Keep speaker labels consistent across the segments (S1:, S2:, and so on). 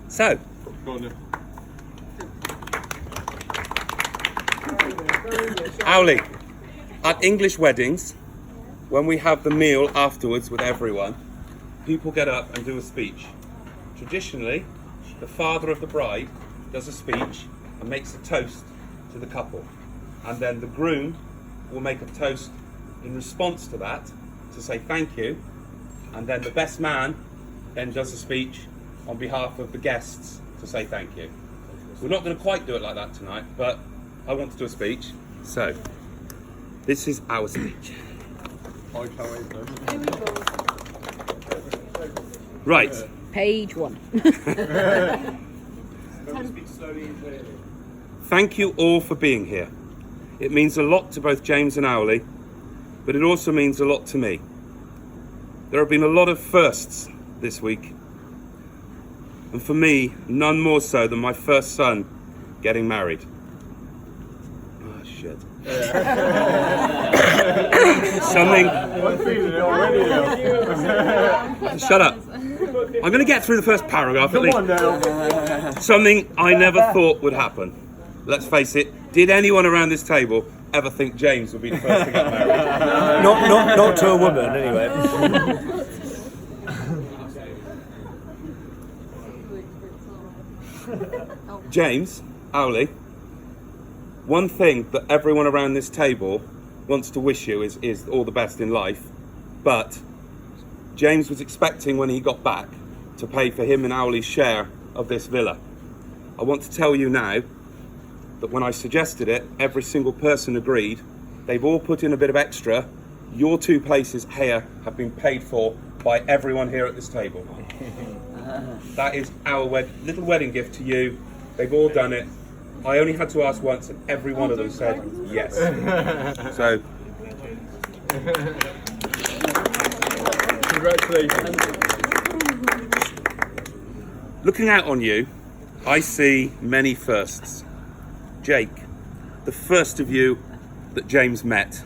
S1: So,
S2: Go on then.
S1: Owlie, at English weddings, when we have the meal afterwards with everyone, people get up and do a speech. Traditionally, the father of the bride does a speech and makes a toast to the couple. And then the groom will make a toast in response to that to say thank you. And then the best man then does a speech on behalf of the guests to say thank you. We're not going to quite do it like that tonight, but I want to do a speech. So, this is our speech.
S2: I can't wait though.
S1: Right.
S3: Page 1.
S1: Thank you all for being here. It means a lot to both James and Owlie, but it also means a lot to me. There have been a lot of firsts this week, and for me, none more so than my first son getting married. Oh shit. Something. Shut up. I'm going to get through the first paragraph at least.
S2: Come on now.
S1: Something I never thought would happen. Let's face it, did anyone around this table ever think James would be the first to get married?
S4: Not to a woman, anyway.
S1: James, Owlie, one thing that everyone around this table wants to wish you is all the best in life, but James was expecting when he got back to pay for him and Owlie's share of this villa. I want to tell you now that when I suggested it, every single person agreed. They've all put in a bit of extra. Your 2 places here have been paid for by everyone here at this table. That is our little wedding gift to you. They've all done it. I only had to ask once and every one of them said yes. So,
S2: Congratulations.
S1: looking out on you, I see many firsts. Jake, the first of you that James met.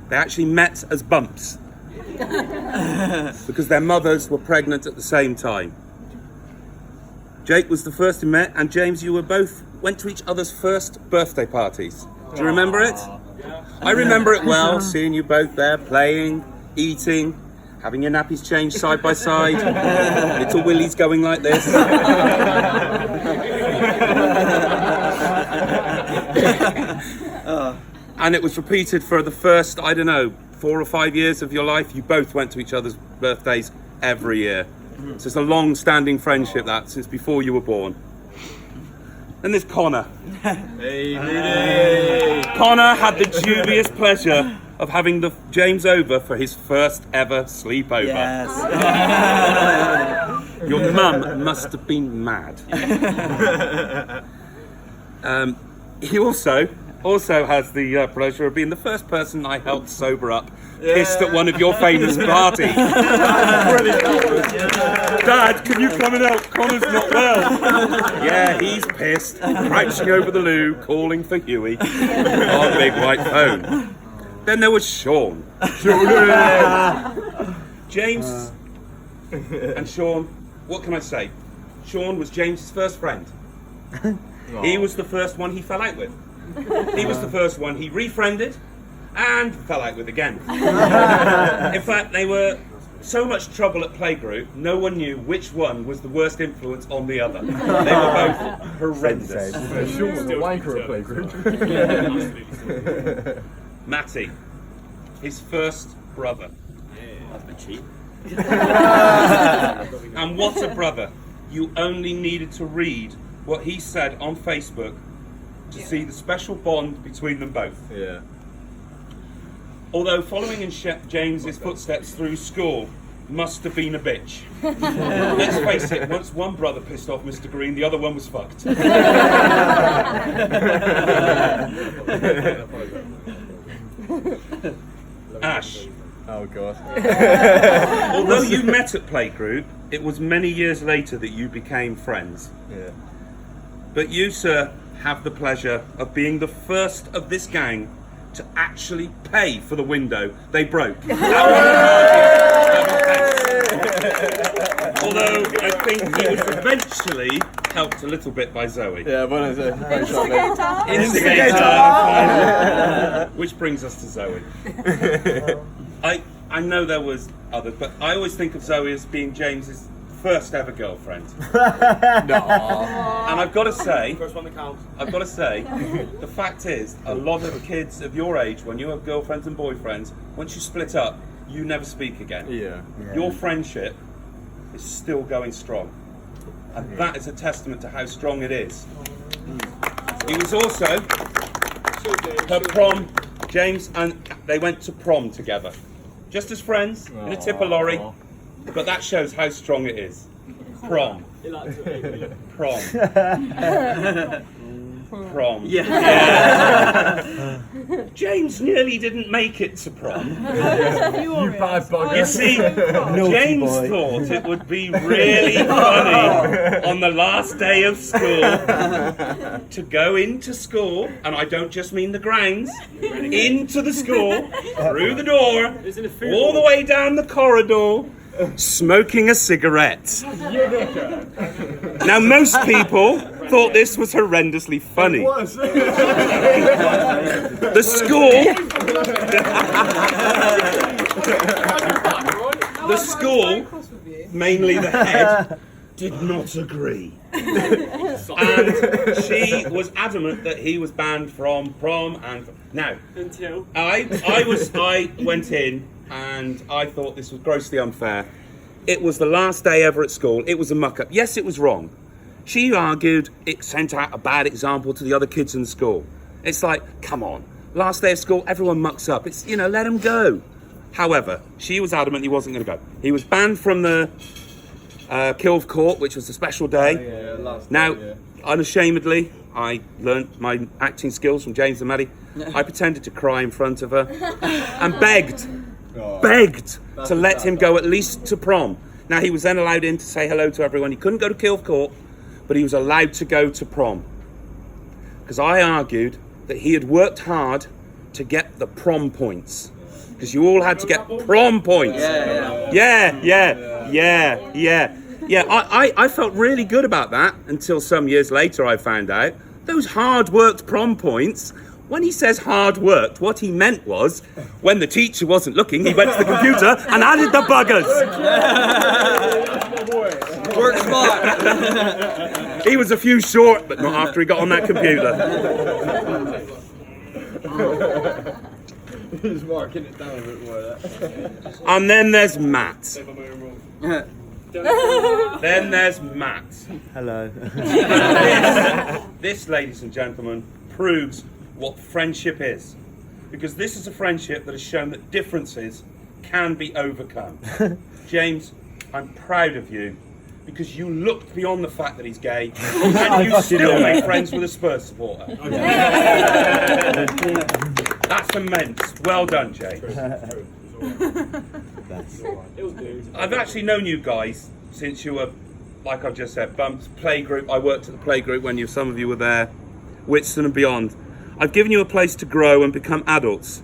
S1: They actually met as bumps because their mothers were pregnant at the same time. Jake was the first you met, and James, you went to each other's first birthday parties. Do you remember it? I remember it well, seeing you both there playing, eating, having your nappies changed side by side, little willies going like this. And it was repeated for the first, 4 or 5 years of your life. You both went to each other's birthdays every year. So it's a long-standing friendship that since before you were born. Then there's Connor.
S2: Hey, Rudy.
S1: Connor had the dubious pleasure of having James over for his first ever sleepover.
S4: Yes.
S1: Your mum must have been mad. He also has the pleasure of being the first person I helped sober up, pissed at one of your famous parties. Dad, can you come and help? Connor's not well. Yeah, he's pissed, crouching over the loo, calling for Huey on a big white phone. Then there was Sean. James and Sean, what can I say? Sean was James's first friend. He was the first one he fell out with. He was the first one he refriended and fell out with again. In fact, they were so much trouble at playgroup, no one knew which one was the worst influence on the other. They were both horrendous.
S2: Sean was a wanker at playgroup.
S1: Matty, his first brother.
S4: That's a bit cheap.
S1: And what a brother. You only needed to read what he said on Facebook to see the special bond between them both.
S2: Yeah.
S1: Although following in James's footsteps through school must have been a bitch. Let's face it, once one brother pissed off Mr. Green, the other one was fucked. Ash.
S2: Oh god.
S1: Although you met at playgroup, it was many years later that you became friends.
S2: Yeah.
S1: But you, sir, have the pleasure of being the first of this gang to actually pay for the window they broke. Although, think he was eventually helped a little bit by Zoe.
S2: Yeah, but it's a very short name.
S1: Instigator. Which brings us to Zoe. I know there was others, but I always think of Zoe as being James's first ever girlfriend.
S2: No.
S1: And I've got to say,
S4: First one that counts.
S1: I've got to say, the fact is, a lot of kids of your age, when you have girlfriends and boyfriends, once you split up, you never speak again.
S2: Yeah.
S1: Your friendship is still going strong. And that is a testament to how strong it is. He was also her prom, James, and they went to prom together. Just as friends, in a tipper lorry. But that shows how strong it is. Prom. Prom. Prom. Yeah. James nearly didn't make it to prom.
S2: You bad bugger.
S1: You see, James thought it would be really funny on the last day of school to go into school, and I don't just mean the grounds, into the school, through the door, all the way down the corridor, smoking a cigarette. Now, most people thought this was horrendously funny. The school, mainly the head, did not agree. And she was adamant that he was banned from prom. And now, I went in and I thought this was grossly unfair. It was the last day ever at school. It was a muck-up. Yes, it was wrong. She argued it sent out a bad example to the other kids in school. It's like, come on, last day of school, everyone mucks up. It's, let him go. However, she was adamant he wasn't going to go. He was banned from the Kilve Court, which was a special day. Now, unashamedly, I learnt my acting skills from James and Owlie. I pretended to cry in front of her and begged to let him go at least to prom. Now, he was then allowed in to say hello to everyone. He couldn't go to Kilve Court, but he was allowed to go to prom. Because I argued that he had worked hard to get the prom points. Because you all had to get prom points. Yeah, I felt really good about that until some years later I found out those hard-worked prom points. When he says hard worked, what he meant was, when the teacher wasn't looking, he went to the computer and added the buggers.
S3: Work smart.
S1: He was a few short, but not after he got on that computer.
S2: He's marking it down a bit more.
S1: And then there's Matt. Then there's Matt.
S4: Hello.
S1: This, ladies and gentlemen, proves what friendship is. Because this is a friendship that has shown that differences can be overcome. James, I'm proud of you because you looked beyond the fact that he's gay and you still made friends with a Spurs supporter. That's immense. Well done, James. I've actually known you guys since you were, like I've just said, Bumps, playgroup. I worked at the playgroup when some of you were there, Whitstone and beyond. I've given you a place to grow and become adults.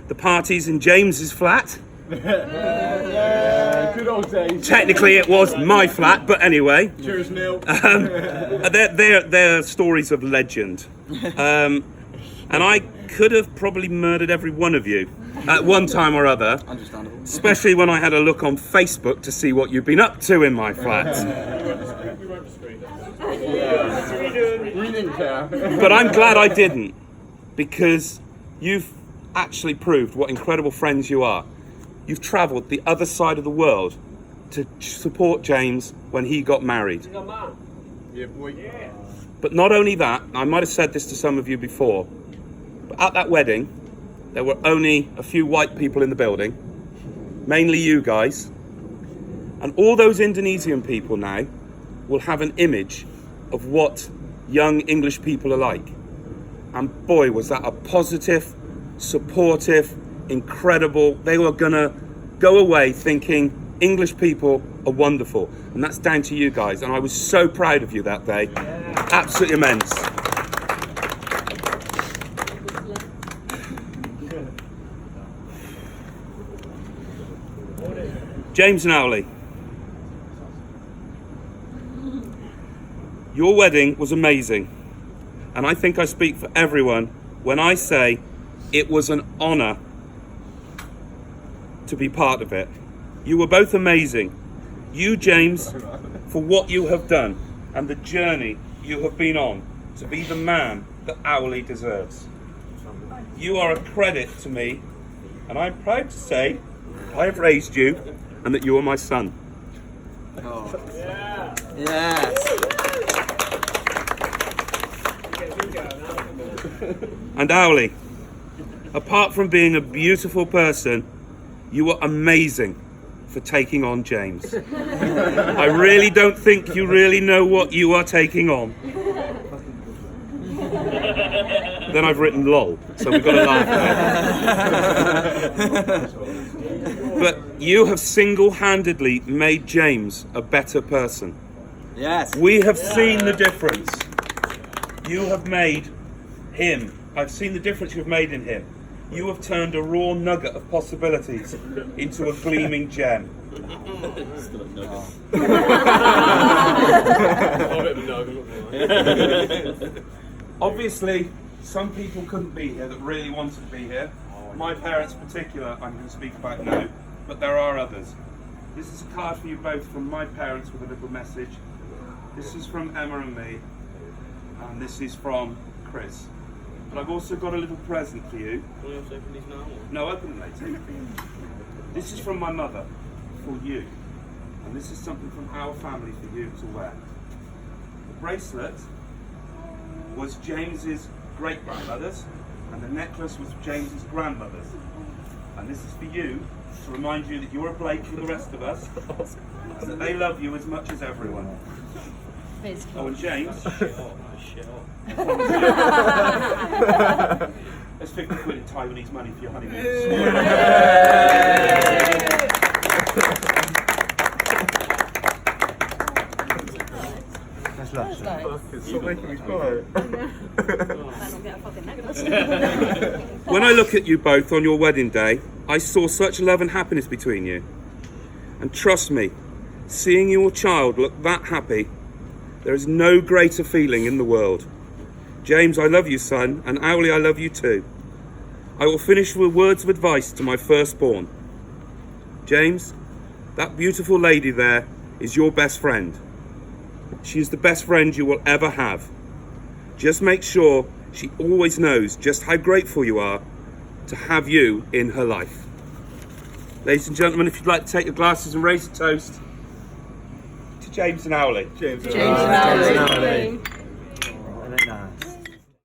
S1: The parties in James's flat.
S2: Yeah, good old days.
S1: Technically, it was my flat, but anyway.
S2: Cheers, Neil.
S1: They're stories of legend. And I could have probably murdered every one of you at one time or other.
S3: Understandable.
S1: Especially when I had a look on Facebook to see what you've been up to in my flat.
S2: We didn't care.
S1: But I'm glad I didn't, because you've actually proved what incredible friends you are. You've travelled the other side of the world to support James when he got married.
S2: Yeah, boy.
S1: But not only that, I might have said this to some of you before, but at that wedding, there were only a few white people in the building, mainly you guys. And all those Indonesian people now will have an image of what young English people are like. And boy, was that a positive, supportive, incredible. They were gonna go away thinking English people are wonderful. And that's down to you guys. And I was so proud of you that day. Absolutely immense. James and Owlie. Your wedding was amazing, and I think I speak for everyone when I say it was an honour to be part of it. You were both amazing. You, James, for what you have done and the journey you have been on to be the man that Owlie deserves. You are a credit to me, and I'm proud to say I have raised you and that you are my son.
S3: Yes.
S1: And Owlie, apart from being a beautiful person, you were amazing for taking on James. I really don't think you really know what you are taking on. Then I've written lol, so we've got to laugh there. But you have single-handedly made James a better person.
S3: Yes.
S1: We have seen the difference. You have made him. I've seen the difference you've made in him. You have turned a raw nugget of possibilities into a gleaming gem. Obviously, some people couldn't be here that really wanted to be here. My parents in particular, I'm going to speak about now, but there are others. This is a card for you both from my parents with a little message. This is from Emma and me, and this is from Chris. But I've also got a little present for you.
S4: Can we also open these now?
S1: No, open them later. This is from my mother, for you. And this is something from our family for you to wear. The bracelet was James's great-grandmother's, and the necklace was James's grandmother's. And this is for you, to remind you that you're a Blake for the rest of us, and that they love you as much as everyone. Oh, and James, there's 50 quid in Taiwanese money for your honeymoon.
S3: That's nice.
S2: Stop making me cry.
S1: When I look at you both on your wedding day, I saw such love and happiness between you. And trust me, seeing your child look that happy, there is no greater feeling in the world. James, I love you, son, and Owlie, I love you too. I will finish with words of advice to my firstborn. James, that beautiful lady there is your best friend. She is the best friend you will ever have. Just make sure she always knows just how grateful you are to have you in her life. Ladies and gentlemen, if you'd like to take your glasses and raise a toast to James and Owlie.
S2: James.
S5: James and Owlie.